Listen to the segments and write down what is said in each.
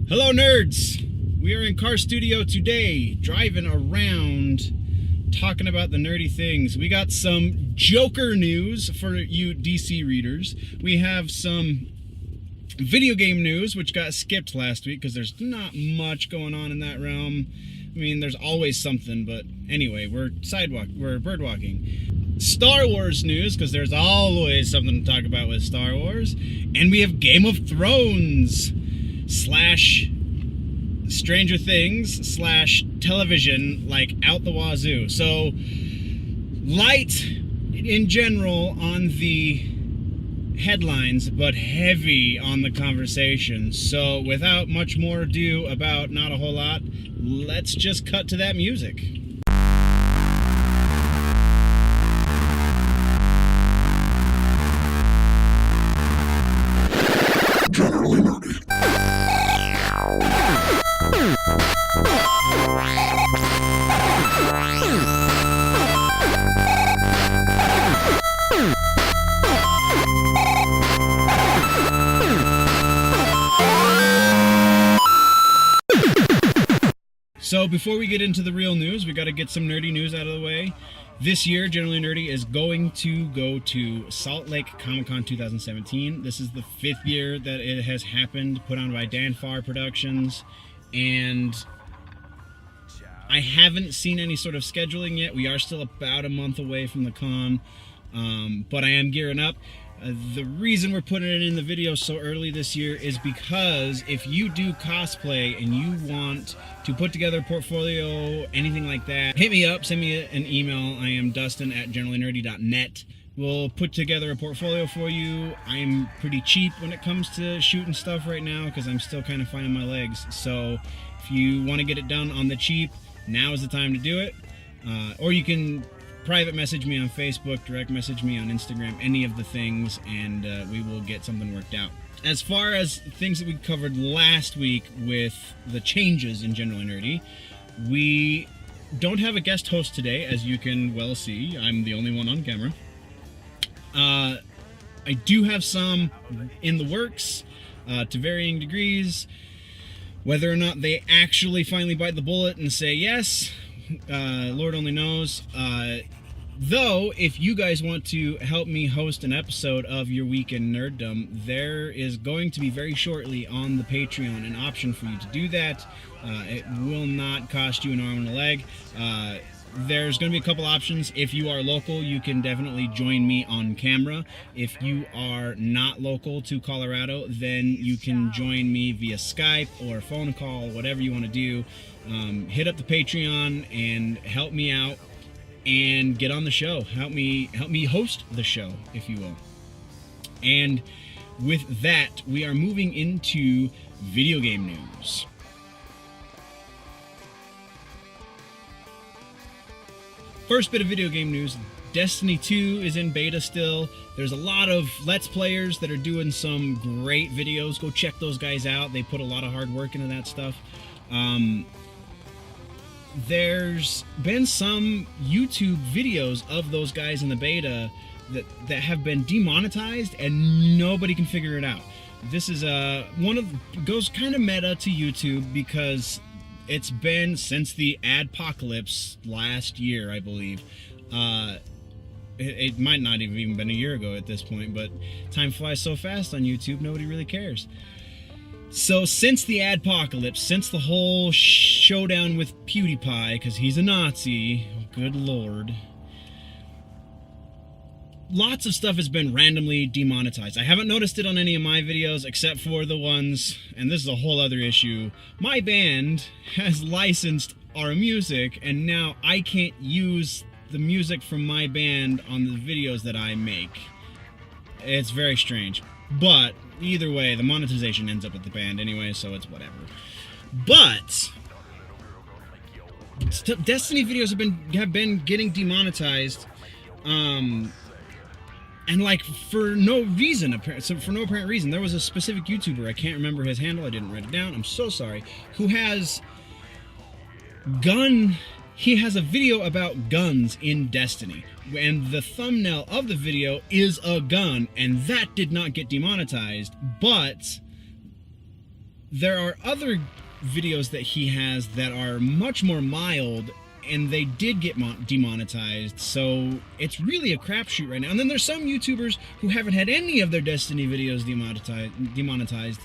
Hello nerds! We are in Car Studio today, driving around, talking about the nerdy things. We got some Joker news for you DC readers. We have some video game news, which got skipped last week because there's not much going on in that realm. I mean, there's always something, but anyway, we're birdwalking. Star Wars news, because there's always something to talk about with Star Wars. And we have Game of Thrones / Stranger Things / television, like out the wazoo. So light in general on the headlines, but heavy on the conversation. So without much more ado about not a whole lot, let's just cut to that music. Generally nerdy. So before we get into the real news, we got to get some nerdy news out of the way. This year, Generally Nerdy is going to go to Salt Lake Comic-Con 2017. This is the 5th year that it has happened, put on by Dan Farr Productions, and I haven't seen any sort of scheduling yet. We are still about a month away from the con, but I am gearing up. The reason we're putting it in the video so early this year is because if you do cosplay and you want to put together a portfolio, anything like that, hit me up, send me an email. I am Dustin@generallynerdy.net. We'll put together a portfolio for you. I'm pretty cheap when it comes to shooting stuff right now because I'm still kind of finding my legs. So if you want to get it done on the cheap, now is the time to do it. Or you can private message me on Facebook, direct message me on Instagram, any of the things, and we will get something worked out. As far as things that we covered last week with the changes in Generally Nerdy, we don't have a guest host today, as you can well see. I'm the only one on camera. I do have some in the works to varying degrees. Whether or not they actually finally bite the bullet and say yes, Lord only knows. Though, if you guys want to help me host an episode of your Week in Nerdom, there is going to be very shortly on the Patreon an option for you to do that. It will not cost you an arm and a leg. There's going to be a couple options. If you are local, you can definitely join me on camera. If you are not local to Colorado, then you can join me via Skype or phone call, whatever you want to do. Hit up the Patreon and help me out and get on the show. Help me host the show, if you will. And with that, we are moving into video game news. First bit of video game news, Destiny 2 is in beta still. There's a lot of Let's Players that are doing some great videos. Go check those guys out. They put a lot of hard work into that stuff. There's been some YouTube videos of those guys in the beta that have been demonetized and nobody can figure it out. This is goes kind of meta to YouTube because it's been since the adpocalypse last year, I believe. It might not have even been a year ago at this point, but time flies so fast on YouTube, nobody really cares. So since the adpocalypse, since the whole showdown with PewDiePie, because he's a Nazi, good lord, lots of stuff has been randomly demonetized. I haven't noticed it on any of my videos except for the ones, and this is a whole other issue, my band has licensed our music, and now I can't use the music from my band on the videos that I make. It's very strange. But either way, the monetization ends up at the band anyway, so it's whatever. But Destiny videos have been getting demonetized, and like for no reason, for no apparent reason. There was a specific YouTuber, I can't remember his handle, I didn't write it down, I'm so sorry, who has he has a video about guns in Destiny. And the thumbnail of the video is a gun, and that did not get demonetized, but there are other videos that he has that are much more mild, and they did get demonetized, so it's really a crapshoot right now. And then there's some YouTubers who haven't had any of their Destiny videos demonetized.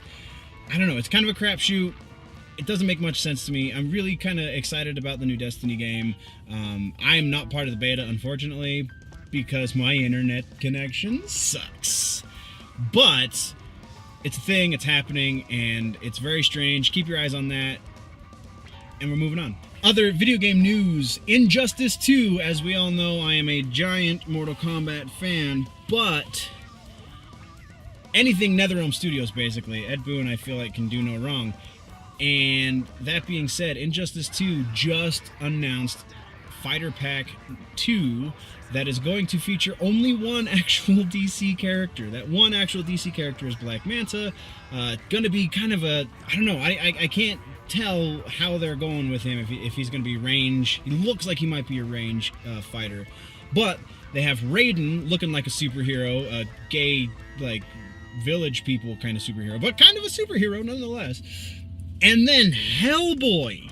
I don't know, it's kind of a crapshoot. It doesn't make much sense to me. I'm really kind of excited about the new Destiny game. I am not part of the beta, unfortunately, because my internet connection sucks. But it's a thing, it's happening, and it's very strange. Keep your eyes on that. And we're moving on. Other video game news. Injustice 2. As we all know, I am a giant Mortal Kombat fan, but anything NetherRealm Studios, basically. Ed Boon, I feel like, can do no wrong. And that being said, Injustice 2 just announced Fighter Pack 2 that is going to feature only one actual DC character. That one actual DC character is Black Manta. Gonna be kind of a, I don't know, I can't tell how they're going with him, if he's gonna be range. He looks like he might be a range fighter. But they have Raiden looking like a superhero, a gay, like, village people kind of superhero, but kind of a superhero nonetheless. And then Hellboy.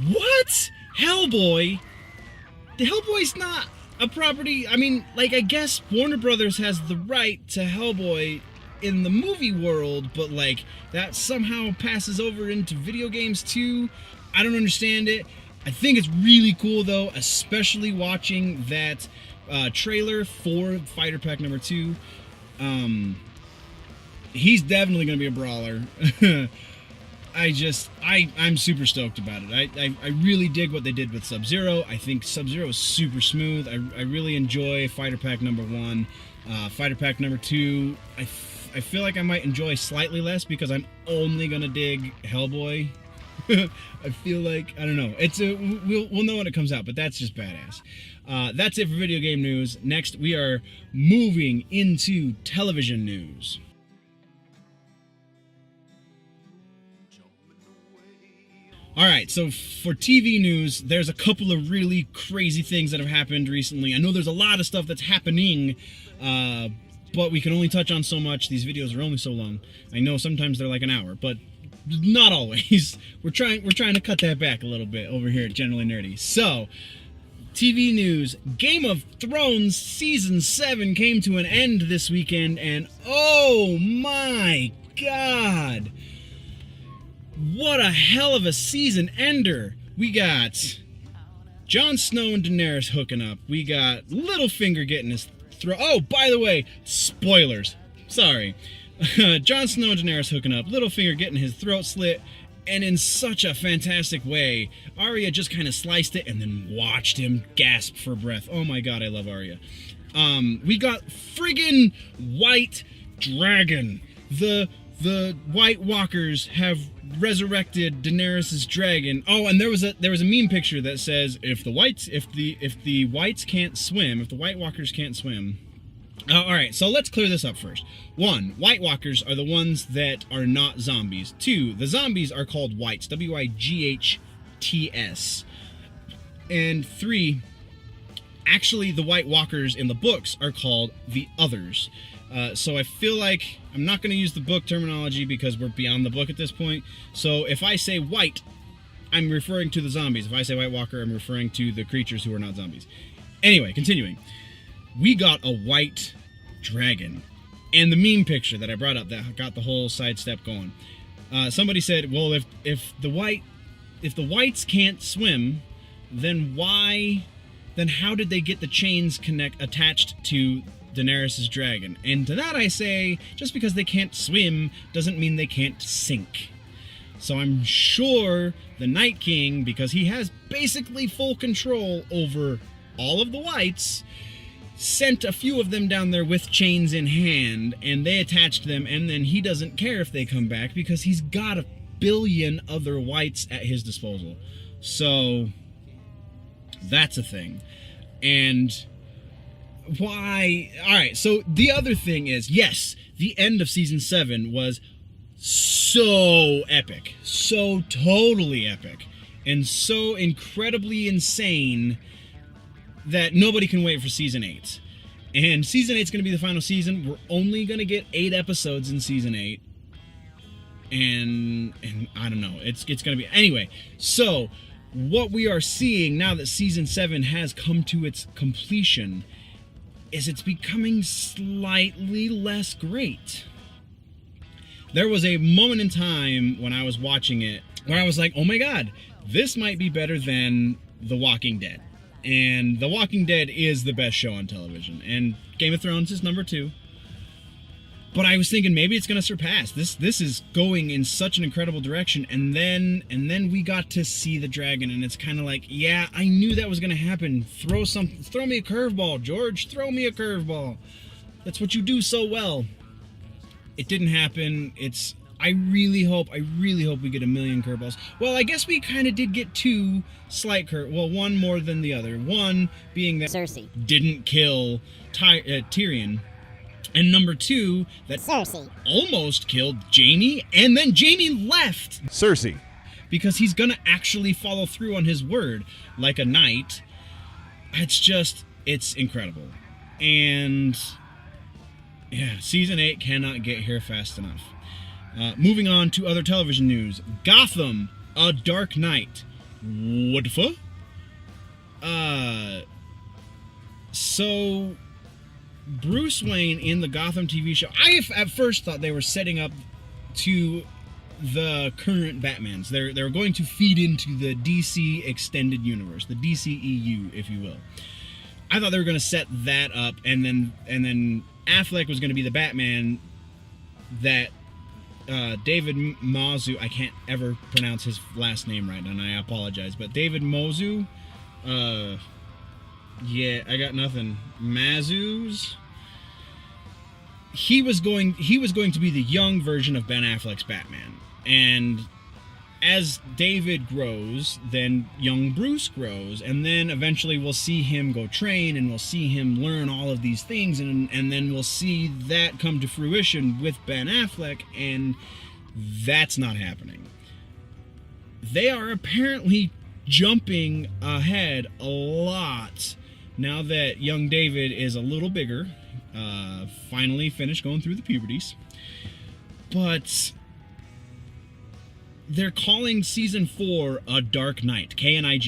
What? Hellboy? The Hellboy's not a property. I mean, like, I guess Warner Brothers has the right to Hellboy in the movie world, but, like, that somehow passes over into video games too. I don't understand it. I think it's really cool, though, especially watching that trailer for Fighter Pack number 2. He's definitely going to be a brawler. I'm super stoked about it. I really dig what they did with Sub-Zero. I think Sub-Zero is super smooth. I really enjoy Fighter Pack number 1. Fighter Pack number 2, I feel like I might enjoy slightly less because I'm only gonna dig Hellboy. I feel like, I don't know. We'll know when it comes out, but that's just badass. That's it for video game news. Next, we are moving into television news. Alright, so for TV news, there's a couple of really crazy things that have happened recently. I know there's a lot of stuff that's happening, but we can only touch on so much. These videos are only so long. I know sometimes they're like an hour, but not always. We're trying to cut that back a little bit over here at Generally Nerdy. So, TV news. Game of Thrones Season 7 came to an end this weekend, and oh my god! What a hell of a season ender. We got Jon Snow and Daenerys hooking up. We got Littlefinger getting his throat. Oh, by the way, spoilers. Sorry. Jon Snow and Daenerys hooking up. Littlefinger getting his throat slit. And in such a fantastic way. Arya just kind of sliced it and then watched him gasp for breath. Oh my god, I love Arya. We got friggin' White Dragon. The White Walkers have resurrected Daenerys' dragon. Oh, and there was a meme picture that says if the whites can't swim, if the White Walkers can't swim. All right, so let's clear this up first. 1, White Walkers are the ones that are not zombies. 2, the zombies are called Whites, Wights. And 3, actually the White Walkers in the books are called the Others. So I feel like I'm not going to use the book terminology because we're beyond the book at this point. So if I say white, I'm referring to the zombies. If I say White Walker, I'm referring to the creatures who are not zombies. Anyway, continuing. We got a white dragon. And the meme picture that I brought up that got the whole sidestep going. Somebody said, well, if the whites can't swim, then how did they get the chains attached to Daenerys' dragon? And to that I say, just because they can't swim doesn't mean they can't sink. So I'm sure the Night King, because he has basically full control over all of the whites, sent a few of them down there with chains in hand, and they attached them, and then he doesn't care if they come back because he's got 1 billion other whites at his disposal. So that's a thing. And why? Alright, so the other thing is, yes, the end of Season 7 was so epic. So totally epic. And so incredibly insane that nobody can wait for Season 8. And Season 8 is going to be the final season. We're only going to get 8 episodes in Season 8. and I don't know. It's gonna be anyway. So what we are seeing now that season 7 has come to its completion is it's becoming slightly less great. There was a moment in time when I was watching it where I was like, oh my god, this might be better than The Walking Dead. And The Walking Dead is the best show on television, and Game of Thrones is number 2. But I was thinking maybe it's going to surpass. This is going in such an incredible direction. And then we got to see the dragon, and it's kind of like, yeah, I knew that was going to happen. Throw me a curveball, George. Throw me a curveball. That's what you do so well. It didn't happen. I really hope we get a million curveballs. Well, I guess we kind of did get 2 slight well, one more than the other. One being that Cersei didn't kill Tyrion. And number 2, that Cersei almost killed Jaime, and then Jaime left. Cersei. Because he's gonna actually follow through on his word, like a knight. It's incredible. And yeah, season 8 cannot get here fast enough. Moving on to other television news. Gotham, A Dark Knight. What the fuck? So Bruce Wayne in the Gotham TV show, I at first thought they were setting up to the current Batmans. They're going to feed into the DC extended universe, the DCEU, if you will. I thought they were going to set that up, and then Affleck was going to be the Batman that David Mazu, I can't ever pronounce his last name right, and I apologize, but David Mozu, yeah, I got nothing. Mazuz. He was going to be the young version of Ben Affleck's Batman. And as David grows, then young Bruce grows, and then eventually we'll see him go train, and we'll see him learn all of these things, and then we'll see that come to fruition with Ben Affleck, and that's not happening. They are apparently jumping ahead a lot now that young David is a little bigger, finally finished going through the puberties. But they're calling season 4 A Dark Knight, Knight.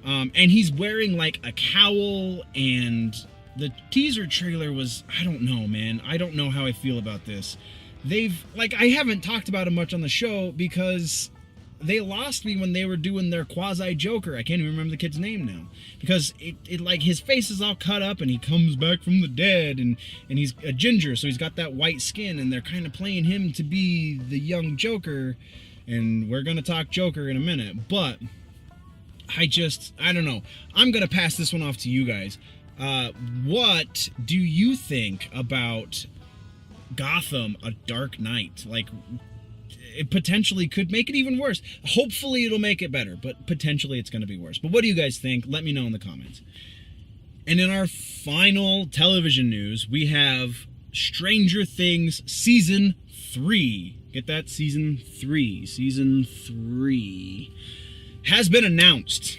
And he's wearing like a cowl, and the teaser trailer was, I don't know, man. I don't know how I feel about this. I haven't talked about it much on the show because they lost me when they were doing their quasi-Joker. I can't even remember the kid's name now. Because it like his face is all cut up, and he comes back from the dead, and he's a ginger, so he's got that white skin, and they're kind of playing him to be the young Joker. And we're going to talk Joker in a minute. But I don't know. I'm going to pass this one off to you guys. What do you think about Gotham, A Dark Knight? Like, it potentially could make it even worse. Hopefully it'll make it better, but potentially it's going to be worse. But what do you guys think? Let me know in the comments. And in our final television news, we have Stranger Things Season 3. Get that? Season 3. Season 3 has been announced.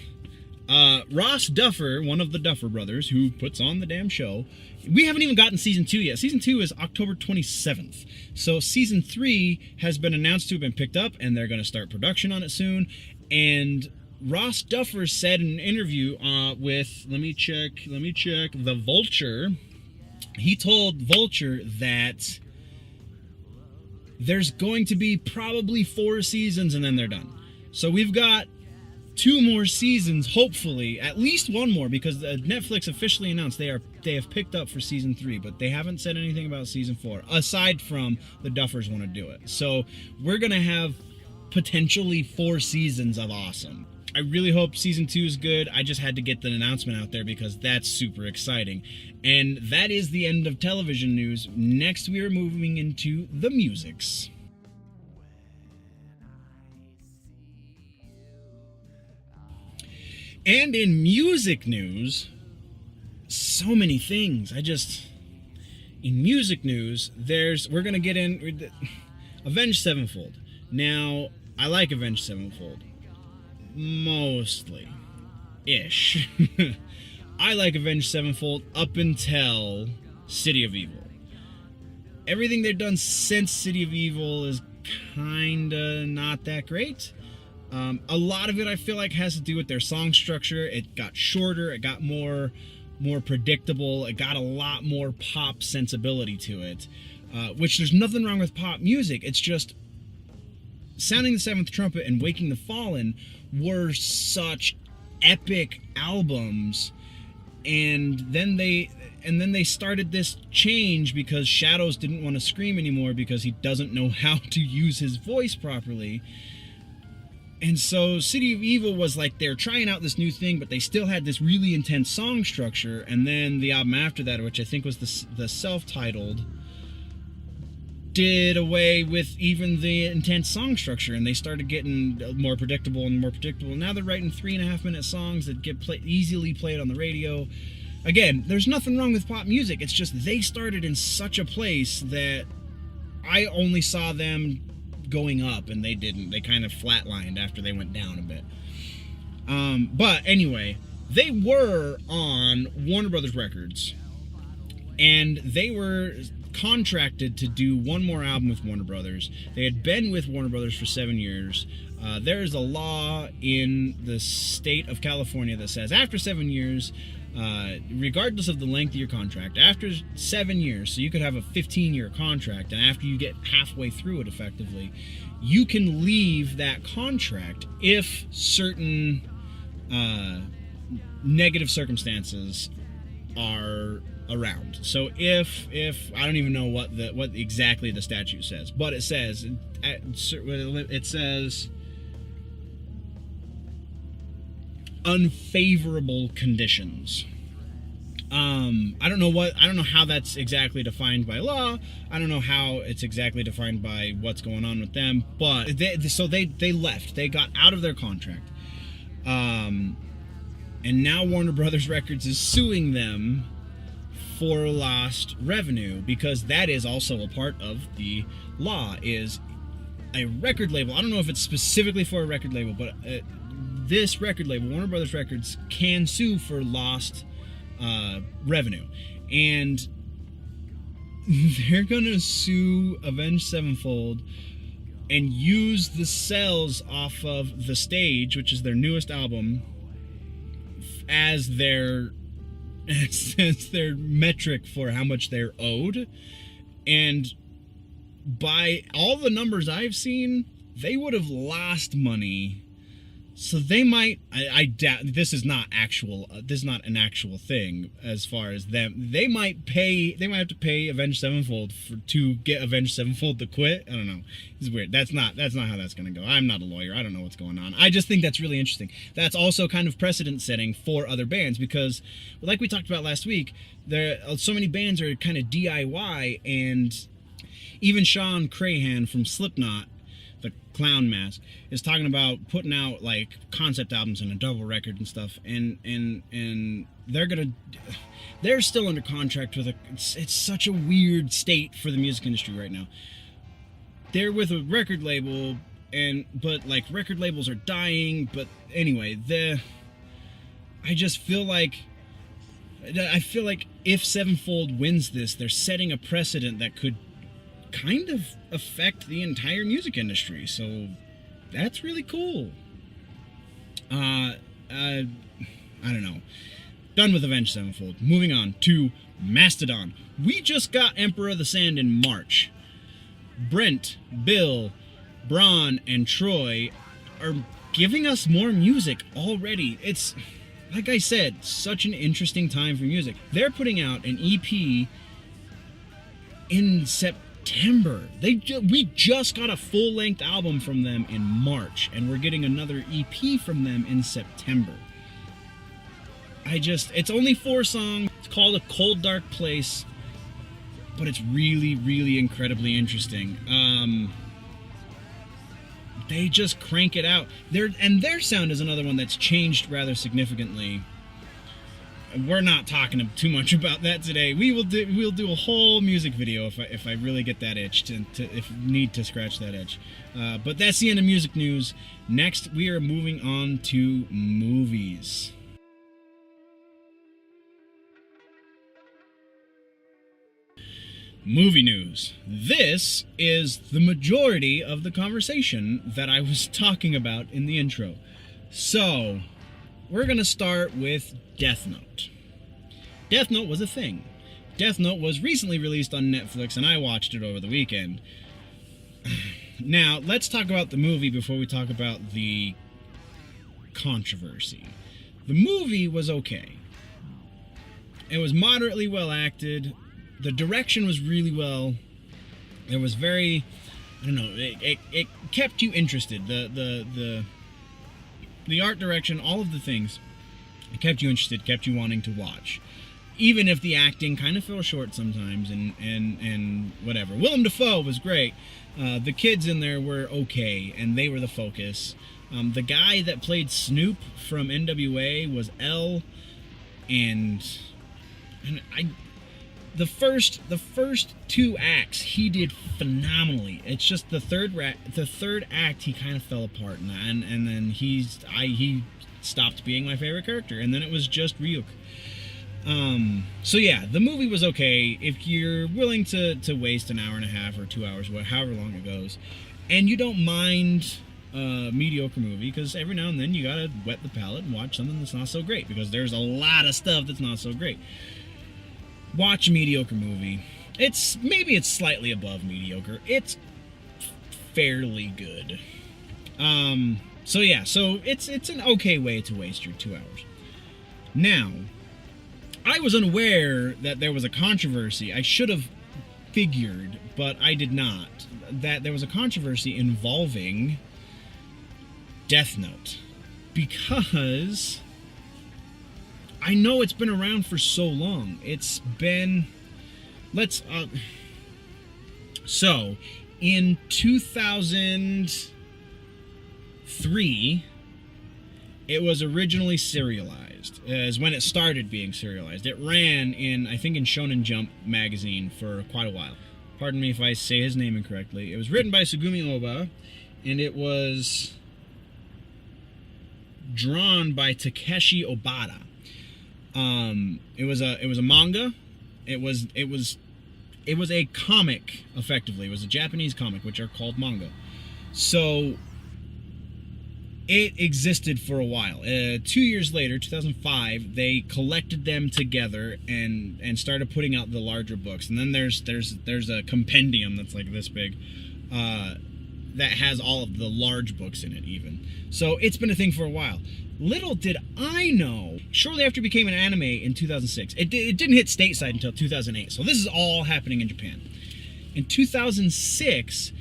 Ross Duffer, one of the Duffer brothers, who puts on the damn show. We haven't even gotten Season 2 yet. Season 2 is October 27th. So Season 3 has been announced to have been picked up, and they're going to start production on it soon. And Ross Duffer said in an interview with, let me check, The Vulture. He told Vulture that there's going to be probably 4 seasons, and then they're done. So we've got 2 more seasons, hopefully, at least 1 more, because Netflix officially announced they have picked up for season 3, but they haven't said anything about season 4, aside from the Duffers want to do it. So we're gonna have potentially 4 seasons of awesome. I really hope season 2 is good. I just had to get the announcement out there because that's super exciting. And that is the end of television news. Next, we are moving into the musics. And in music news, so many things. In music news, we're going to get in Avenged Sevenfold. Now, I like Avenged Sevenfold. Mostly. Ish. I like Avenged Sevenfold up until City of Evil. Everything they've done since City of Evil is kinda not that great. A lot of it I feel like has to do with their song structure. It got shorter, it got more predictable, it got a lot more pop sensibility to it, which there's nothing wrong with pop music. It's just Sounding the Seventh Trumpet and Waking the Fallen were such epic albums, and then they started this change because Shadows didn't want to scream anymore because he doesn't know how to use his voice properly. And so City of Evil was like they're trying out this new thing, but they still had this really intense song structure. And then the album after that, which I think was the self-titled, did away with even the intense song structure, and they started getting more predictable and more predictable. Now they're writing 3.5-minute songs that get easily played on the radio. Again, there's nothing wrong with pop music. It's just they started in such a place that I only saw them going up, and they didn't. They kind of flatlined after they went down a bit. But anyway, they were on Warner Brothers Records, and they were contracted to do one more album with Warner Brothers. They had been with Warner Brothers for 7 years. There is a law in the state of California that says after 7 years, regardless of the length of your contract, after 7 years, so you could have a 15-year contract, and after you get halfway through it effectively, you can leave that contract if certain negative circumstances are around. So if I don't even know what exactly the statute says, but it says unfavorable conditions. I don't know how that's exactly defined by law. I don't know how it's exactly defined by what's going on with them, but they left. They got out of their contract. And now Warner Brothers Records is suing them for lost revenue, because that is also a part of the law. Is a record label, I don't know if it's specifically for a record label, but this record label, Warner Brothers Records, can sue for lost revenue, and they're gonna sue Avenged Sevenfold and use the sales off of The Stage, which is their newest album, as their metric for how much they're owed. And by all the numbers I've seen, they would have lost money. So they might, I doubt, this is not an actual thing as far as them. They might have to pay Avenged Sevenfold to get Avenged Sevenfold to quit. I don't know. It's weird. That's not how that's going to go. I'm not a lawyer. I don't know what's going on. I just think that's really interesting. That's also kind of precedent setting for other bands, because like we talked about last week, so many bands are kind of DIY, and even Sean Crahan from Slipknot, the Clown Mask, is talking about putting out like concept albums and a double record and stuff, and they're still under contract with it's such a weird state for the music industry right now. They're with a record label, but like record labels are dying. But anyway, I feel like if Sevenfold wins this, they're setting a precedent that could kind of affect the entire music industry. So that's really cool. I don't know. Done with Avenged Sevenfold. Moving on to Mastodon. We just got Emperor of the Sand in March. Brent, Bill, Braun, and Troy are giving us more music already. It's, like I said, such an interesting time for music. They're putting out an EP in September. We just got a full-length album from them in March, and we're getting another EP from them in September. It's only 4 songs. It's called A Cold Dark Place, but it's really, really incredibly interesting. They just crank it out. Their sound is another one that's changed rather significantly. We're not talking too much about that today. We'll do a whole music video if I really get that itch if need to scratch that itch. But that's the end of music news. Next, we are moving on to movies. movie news. This is the majority of the conversation that I was talking about in the intro. So, we're going to start with Death Note. Death Note was a thing. Death Note was recently released on Netflix, and I watched it over the weekend. Now, let's talk about the movie before we talk about the controversy. The movie was okay. It was moderately well acted. The direction was really well. It was very, I don't know, it kept you interested. The art direction, all of the things, it kept you interested, kept you wanting to watch. Even if the acting kind of fell short sometimes and whatever. Willem Dafoe was great. The kids in there were okay, and they were the focus. The guy that played Snoop from NWA was L, and the first two acts he did phenomenally. It's just the third act he kind of fell apart, and then he stopped being my favorite character, and then it was just Ryuk. So yeah, the movie was okay. If you're willing to waste an hour and a half or 2 hours, however long it goes, and you don't mind a mediocre movie, because every now and then you gotta wet the palate and watch something that's not so great, because there's a lot of stuff that's not so great. Watch a mediocre movie. It's slightly above mediocre. It's fairly good. So yeah, so it's an okay way to waste your 2 hours. Now, I was unaware that there was a controversy. I should have figured, but I did not, that there was a controversy involving Death Note, because I know it's been around for so long. It's been, so in 2003, it was originally serialized, is when it started being serialized. It ran in Shonen Jump magazine for quite a while. Pardon me if I say his name incorrectly. It was written by Sugumi Oba, and it was drawn by Takeshi Obata. It was a manga. It was a comic, effectively. It was a Japanese comic, which are called manga. So it existed for a while. 2 years later, 2005, they collected them together and started putting out the larger books. And then there's a compendium that's like this big, that has all of the large books in it even. So it's been a thing for a while. Little did I know, shortly after it became an anime in 2006, it didn't hit stateside until 2008. So this is all happening in Japan. In 2006,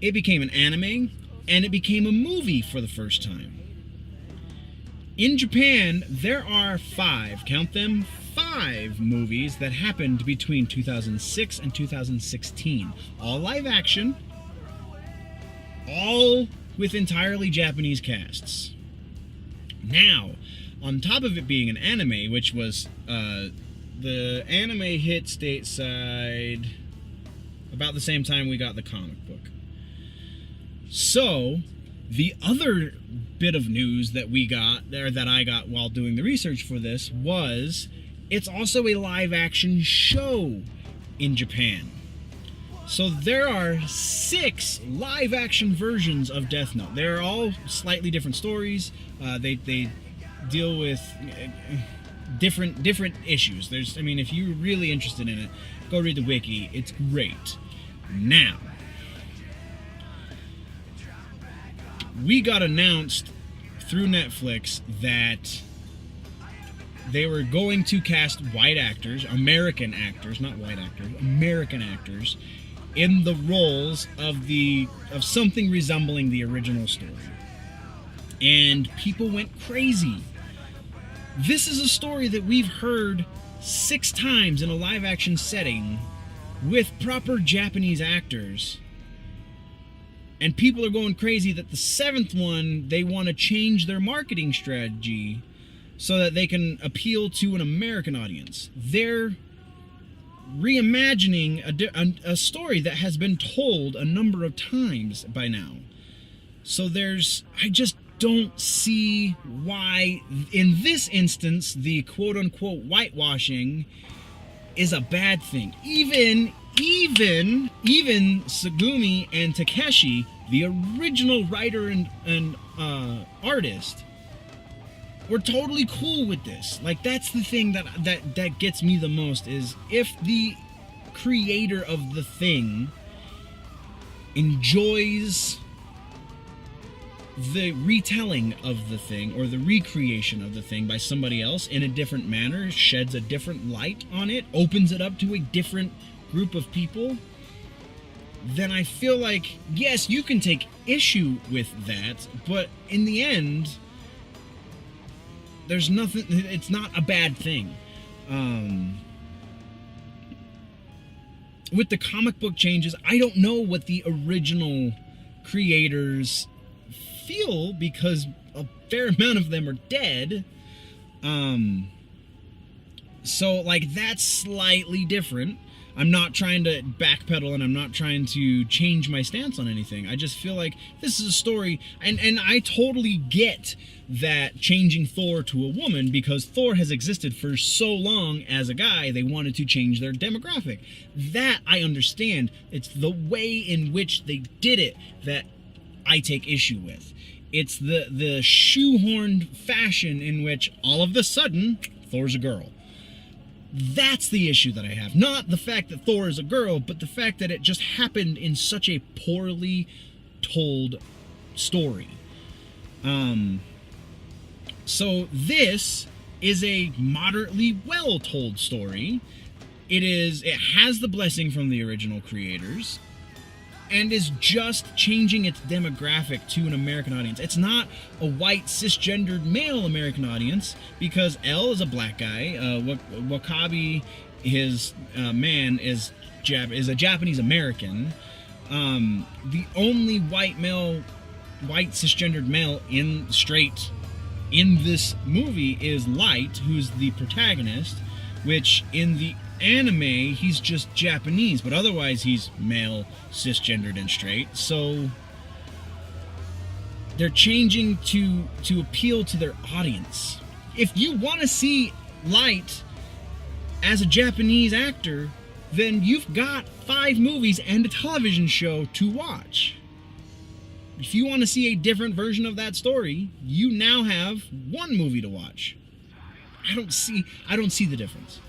it became an anime, and it became a movie for the first time. In Japan, there are 5 movies that happened between 2006 and 2016. All live action, all with entirely Japanese casts. Now, on top of it being an anime, which was, the anime hit stateside about the same time we got the comic book. So, the other bit of news that we got, or that I got while doing the research for this, was it's also a live-action show in Japan. So there are 6 live-action versions of Death Note. They're all slightly different stories. They deal with different issues. If you're really interested in it, go read the wiki. It's great. Now, we got announced through Netflix that they were going to cast white actors, American actors, not white actors, American actors, in the roles of something resembling the original story. And people went crazy. This is a story that we've heard 6 times in a live-action setting with proper Japanese actors. And people are going crazy that the 7th one, they want to change their marketing strategy so that they can appeal to an American audience. They're reimagining a story that has been told a number of times by now. So I just don't see why, in this instance, the quote-unquote whitewashing is a bad thing. Even even Sugumi and Takeshi, the original writer and artist, were totally cool with this. Like, that's the thing that gets me the most, is if the creator of the thing enjoys the retelling of the thing or the recreation of the thing by somebody else in a different manner, sheds a different light on it, opens it up to a different group of people, then I feel like, yes, you can take issue with that, but in the end, there's nothing, it's not a bad thing. With the comic book changes, I don't know what the original creators feel, because a fair amount of them are dead. So, like, that's slightly different. I'm not trying to backpedal, and I'm not trying to change my stance on anything. I just feel like this is a story, and I totally get that changing Thor to a woman, because Thor has existed for so long as a guy, they wanted to change their demographic. That I understand. It's the way in which they did it that I take issue with. It's the shoehorned fashion in which all of a sudden Thor's a girl. That's the issue that I have. Not the fact that Thor is a girl, but the fact that it just happened in such a poorly told story. So this is a moderately well told story. It has the blessing from the original creators, and is just changing its demographic to an American audience. It's not a white, cisgendered male American audience, because L is a black guy. Wakabi, his man, is a Japanese American. The only white cisgendered male in this movie is Light, who's the protagonist, which in the anime, he's just Japanese, but otherwise he's male, cisgendered, and straight. So they're changing to appeal to their audience. If you want to see Light as a Japanese actor, then you've got 5 movies and a television show to watch. If you want to see a different version of that story, you now have 1 movie to watch. I don't see the difference.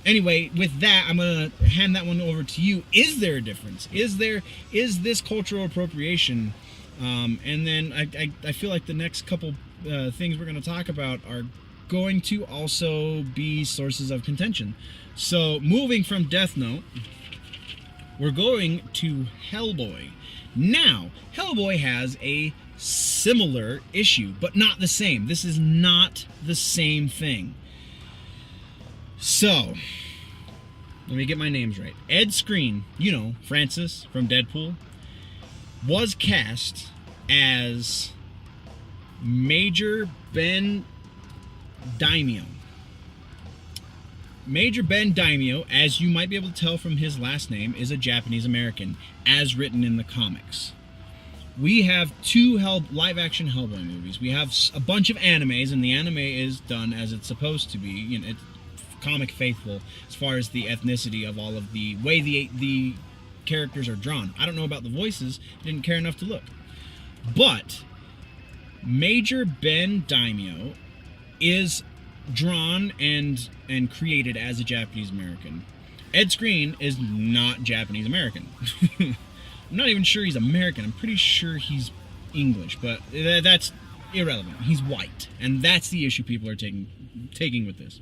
Anyway, with that, I'm gonna hand that one over to you. Is there a difference? Is this cultural appropriation? And then I feel like the next couple things we're gonna talk about are going to also be sources of contention. So, moving from Death Note, we're going to Hellboy. Now, Hellboy has a similar issue, but not the same. This is not the same thing. So, let me get my names right. Ed Skrein, Francis from Deadpool, was cast as Major Ben Daimyo. Major Ben Daimyo, as you might be able to tell from his last name, is a Japanese American, as written in the comics. We have 2 live-action Hellboy movies. We have a bunch of animes, and the anime is done as it's supposed to be. It's comic faithful as far as the ethnicity of all of the way the characters are drawn. I don't know about the voices. I didn't care enough to look. But Major Ben Daimyo is drawn and created as a Japanese American. Ed Skrein is not Japanese American. I'm not even sure he's American. I'm pretty sure he's English, but that's irrelevant. He's white, and that's the issue people are taking with this.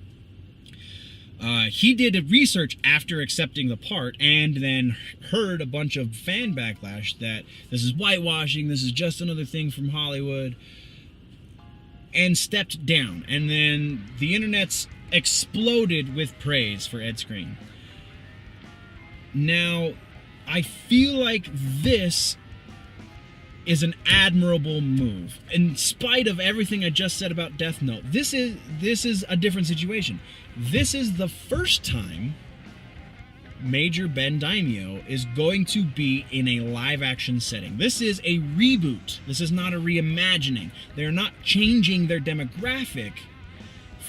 He did a research after accepting the part, and then heard a bunch of fan backlash that this is whitewashing, this is just another thing from Hollywood, and stepped down. And then the internet's exploded with praise for Ed Skrein. Now, I feel like this is an admirable move. In spite of everything I just said about Death Note, this is a different situation. This is the first time Major Ben Daimyo is going to be in a live-action setting. This is a reboot. This is not a reimagining. They're not changing their demographic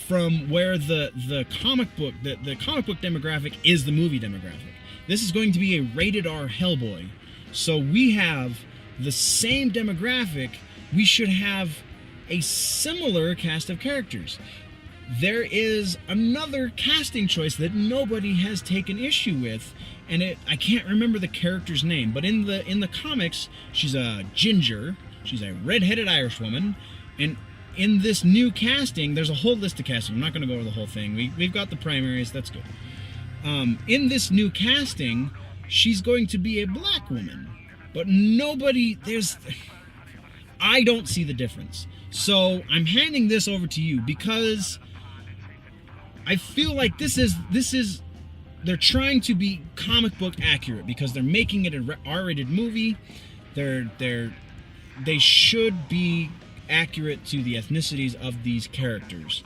from where the comic book demographic is the movie demographic. This is going to be a rated R Hellboy. So we have the same demographic. We should have a similar cast of characters. There is another casting choice that nobody has taken issue with, and I can't remember the character's name, but in the comics, she's a ginger, she's a red-headed Irish woman, and in this new casting, there's a whole list of casting. I'm not going to go over the whole thing. We've got the primaries, that's good. In this new casting, she's going to be a black woman, but I don't see the difference. So I'm handing this over to you because I feel like this is they're trying to be comic book accurate because they're making it an R-rated movie. They should be accurate to the ethnicities of these characters.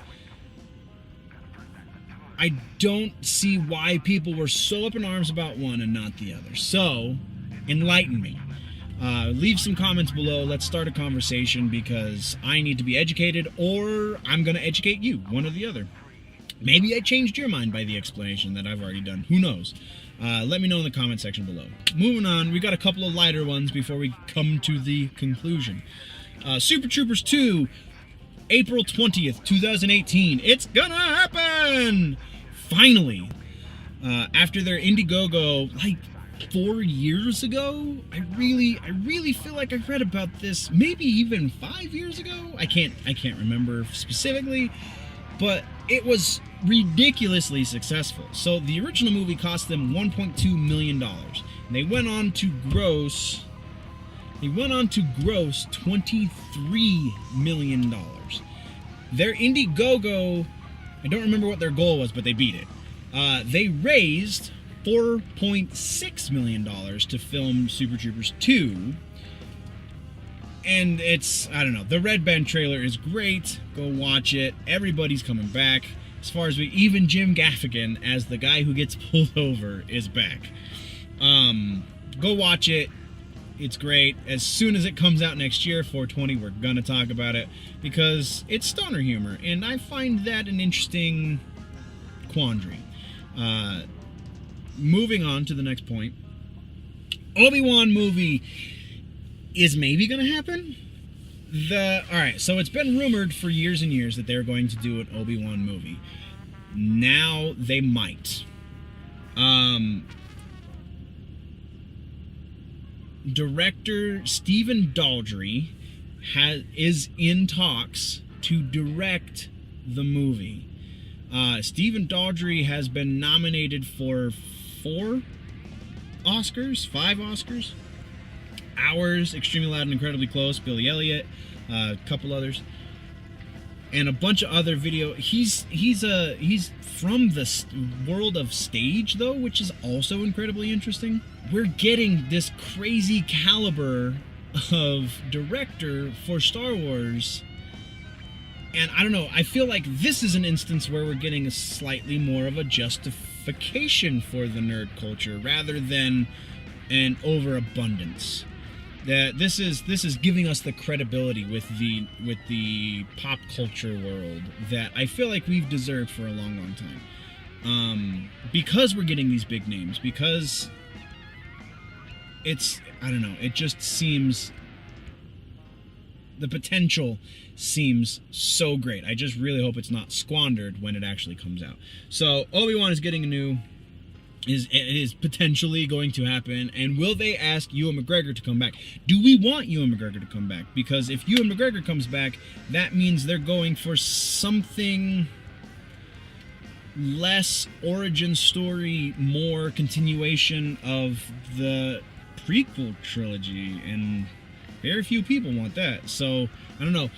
I don't see why people were so up in arms about one and not the other. So, enlighten me. Leave some comments below. Let's start a conversation because I need to be educated, or I'm going to educate you, one or the other. Maybe I changed your mind by the explanation that I've already done. Who knows? Let me know in the comment section below. Moving on, we got a couple of lighter ones before we come to the conclusion. Super Troopers 2, April 20th, 2018. It's gonna happen! Finally! After their Indiegogo, like 4 years ago, I really feel like I read about this maybe even 5 years ago. I can't remember specifically, but it was ridiculously successful. So the original movie cost them $1.2 million. And they went on to gross $23 million. Their Indiegogo, I don't remember what their goal was, but they beat it. They raised $4.6 million to film Super Troopers 2. And it's, I don't know, the Red Band trailer is great. Go watch it. Everybody's coming back. As far as even Jim Gaffigan, as the guy who gets pulled over, is back. Go watch it. It's great. As soon as it comes out next year, 420, we're gonna talk about it because it's stoner humor, and I find that an interesting quandary. Moving on to the next point. Obi-Wan movie is maybe gonna happen. Alright, so it's been rumored for years and years that they're going to do an Obi-Wan movie. Now they might. Director Stephen Daldry is in talks to direct the movie. Stephen Daldry has been nominated for 5 Oscars. Ours, Extremely Loud and Incredibly Close, Billy Elliot, a couple others, and a bunch of other video. He's from the world of stage though, which is also incredibly interesting. We're getting this crazy caliber of director for Star Wars, and I don't know, I feel like this is an instance where we're getting a slightly more of a justification for the nerd culture rather than an overabundance. That this is giving us the credibility with the pop culture world that I feel like we've deserved for a long time. Because we're getting these big names, because it's, I don't know, it just seems, the potential seems so great. I just really hope it's not squandered when it actually comes out. So Obi-Wan is getting it is potentially going to happen, and will they ask Ewan McGregor to come back? Do we want Ewan McGregor to come back? Because if Ewan McGregor comes back, that means they're going for something less origin story, more continuation of the prequel trilogy, and very few people want that. So, I don't know.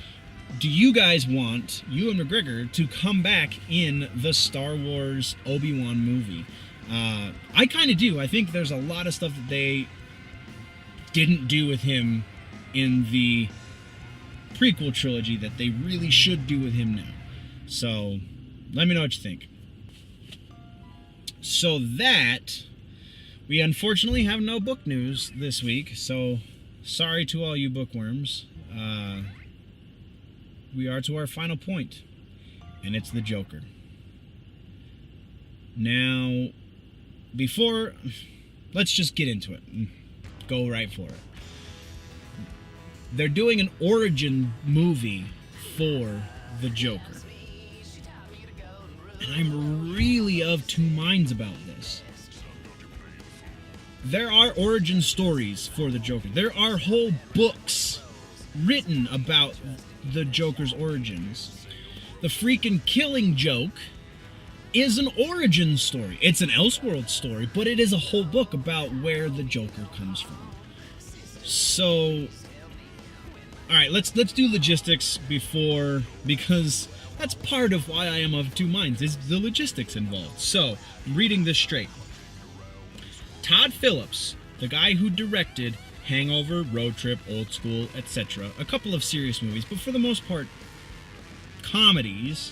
Do you guys want Ewan McGregor to come back in the Star Wars Obi-Wan movie? I kind of do. I think there's a lot of stuff that they didn't do with him in the prequel trilogy that they really should do with him now. So, let me know what you think. So that, we unfortunately have no book news this week, so sorry to all you bookworms. We are to our final point. and it's the Joker. Now, let's just get into it and go right for it. They're doing an origin movie for the Joker. And I'm really of two minds about this. There are origin stories for the Joker. There are whole books written about the Joker's origins. The freaking Killing Joke is an origin story. It's an Elseworlds story, but it is a whole book about where the Joker comes from. So, alright, let's do logistics because that's part of why I am of two minds, is the logistics involved. So, I'm reading this straight. Todd Phillips, the guy who directed Hangover, Road Trip, Old School, etc., a couple of serious movies, but for the most part, comedies,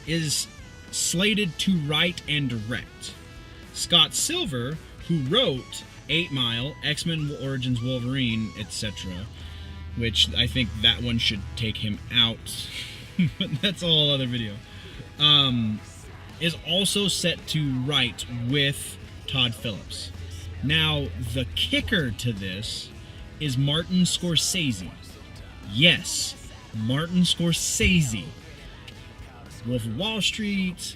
is slated to write and direct. Scott Silver, who wrote 8 Mile, X-Men Origins Wolverine, etc., which I think that one should take him out, but that's a whole other video, is also set to write with Todd Phillips. Now, the kicker to this is Martin Scorsese. Yes, Martin Scorsese. Wolf of Wall Street,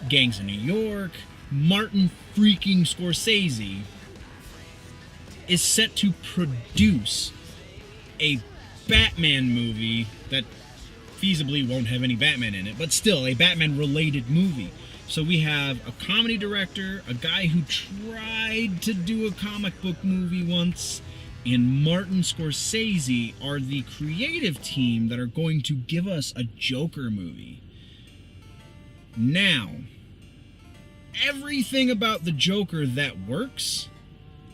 Gangs of New York, Martin freaking Scorsese is set to produce a Batman movie that feasibly won't have any Batman in it, but still a Batman-related movie. So we have a comedy director, a guy who tried to do a comic book movie once, and Martin Scorsese are the creative team that are going to give us a Joker movie. Now, everything about the Joker that works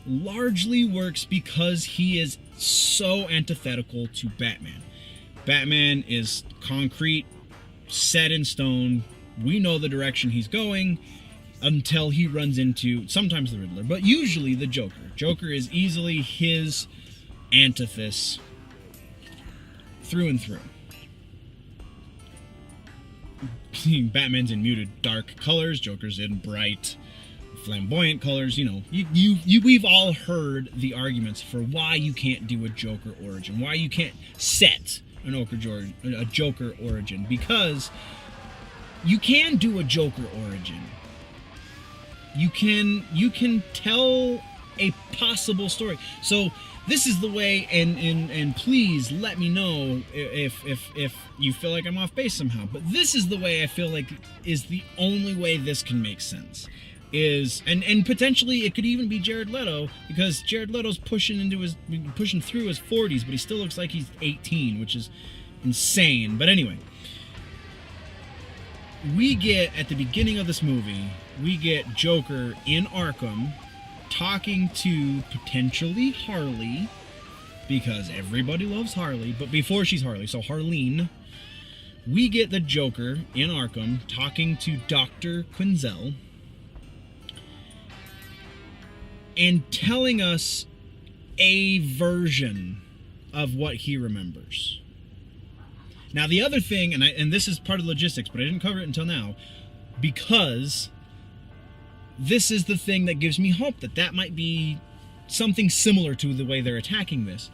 largely works because he is so antithetical to Batman. Batman is concrete, set in stone. We know the direction he's going until he runs into sometimes the Riddler, but usually the Joker. Joker is easily his antithesis through and through. Batman's in muted dark colors, Joker's in bright flamboyant colors. You know, we've all heard the arguments for why you can't do a Joker origin, why you can't set a Joker origin, because you can do a Joker origin. You can tell a possible story. So this is the way, and please let me know if you feel like I'm off base somehow, but this is the way I feel like is the only way this can make sense. And potentially it could even be Jared Leto, because Jared Leto's pushing through his 40s, but he still looks like he's 18, which is insane. But anyway, we get, at the beginning of this movie, we get Joker in Arkham talking to potentially Harley, because everybody loves Harley, but before she's Harley, so Harleen, we get the Joker in Arkham talking to Dr. Quinzel and telling us a version of what he remembers. Now, the other thing, and this is part of logistics, but I didn't cover it until now, because this is the thing that gives me hope that might be something similar to the way they're attacking this.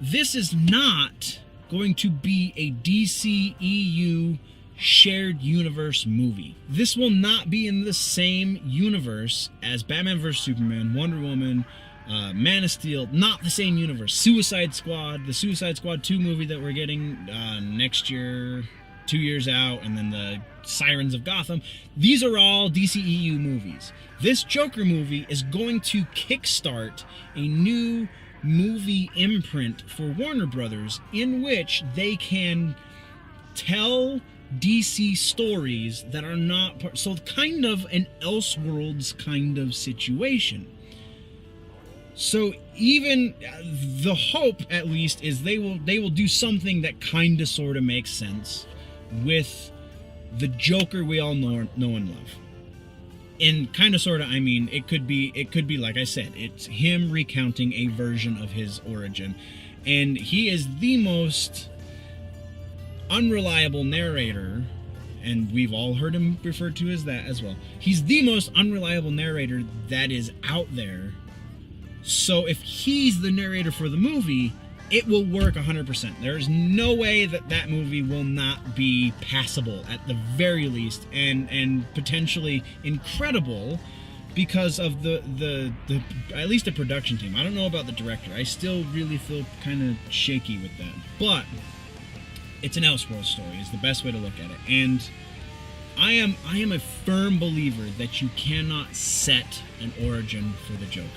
This is not going to be a DCEU shared universe movie. This will not be in the same universe as Batman vs. Superman, Wonder Woman, Man of Steel, not the same universe. Suicide Squad, the Suicide Squad 2 movie that we're getting next year, 2 years out, and then the Sirens of Gotham. These are all DCEU movies. This Joker movie is going to kickstart a new movie imprint for Warner Brothers, in which they can tell DC stories that are not part, so kind of an Elseworlds kind of situation. So even the hope, at least, is they will do something that kind of sort of makes sense with the Joker we all know and love. And kind of sort of, I mean, it could be like I said, it's him recounting a version of his origin, and he is the most unreliable narrator, and we've all heard him referred to as that as well. He's the most unreliable narrator that is out there. So if he's the narrator for the movie, it will work 100%. There's no way that that movie will not be passable at the very least, and potentially incredible because of the at least the production team. I don't know about the director. I still really feel kind of shaky with that. But it's an Elseworlds story is the best way to look at it. And I am a firm believer that you cannot set an origin for the Joker.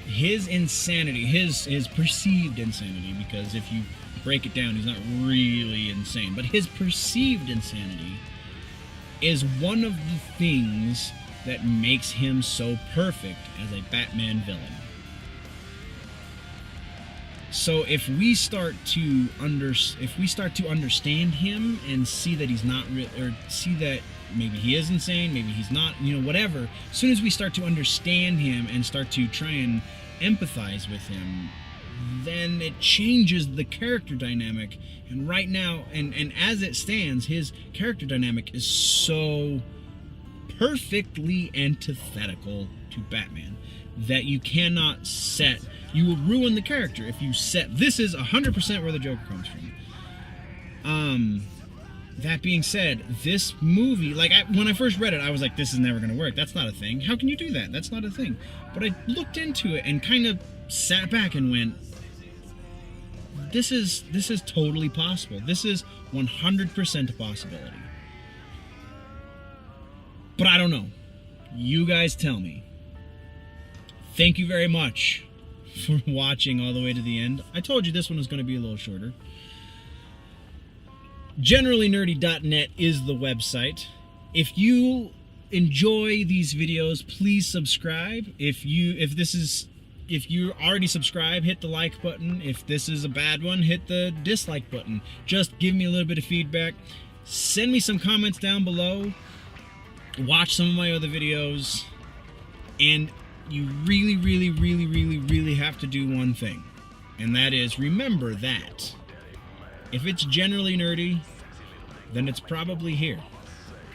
His insanity, his perceived insanity, because if you break it down, he's not really insane, but his perceived insanity is one of the things that makes him so perfect as a Batman villain. So if we start to understand him and see that he's not real, or see that maybe he is insane, maybe he's not, whatever. As soon as we start to understand him and start to try and empathize with him, then it changes the character dynamic. And right now, and as it stands, his character dynamic is so perfectly antithetical to Batman that you cannot set. You will ruin the character if you set. This is 100% where the Joker comes from. That being said, this movie, when I first read it, I was like, this is never going to work. That's not a thing. How can you do that? That's not a thing. But I looked into it and kind of sat back and went, this is totally possible. This is 100% a possibility. But I don't know. You guys tell me. Thank you very much for watching all the way to the end. I told you this one was going to be a little shorter. GenerallyNerdy.net is the website. If you enjoy these videos, please subscribe. If you already subscribed, hit the like button. If this is a bad one, hit the dislike button. Just give me a little bit of feedback. Send me some comments down below. Watch some of my other videos. And you really, really, really, really, really have to do one thing. And that is remember that if it's generally nerdy, then it's probably here.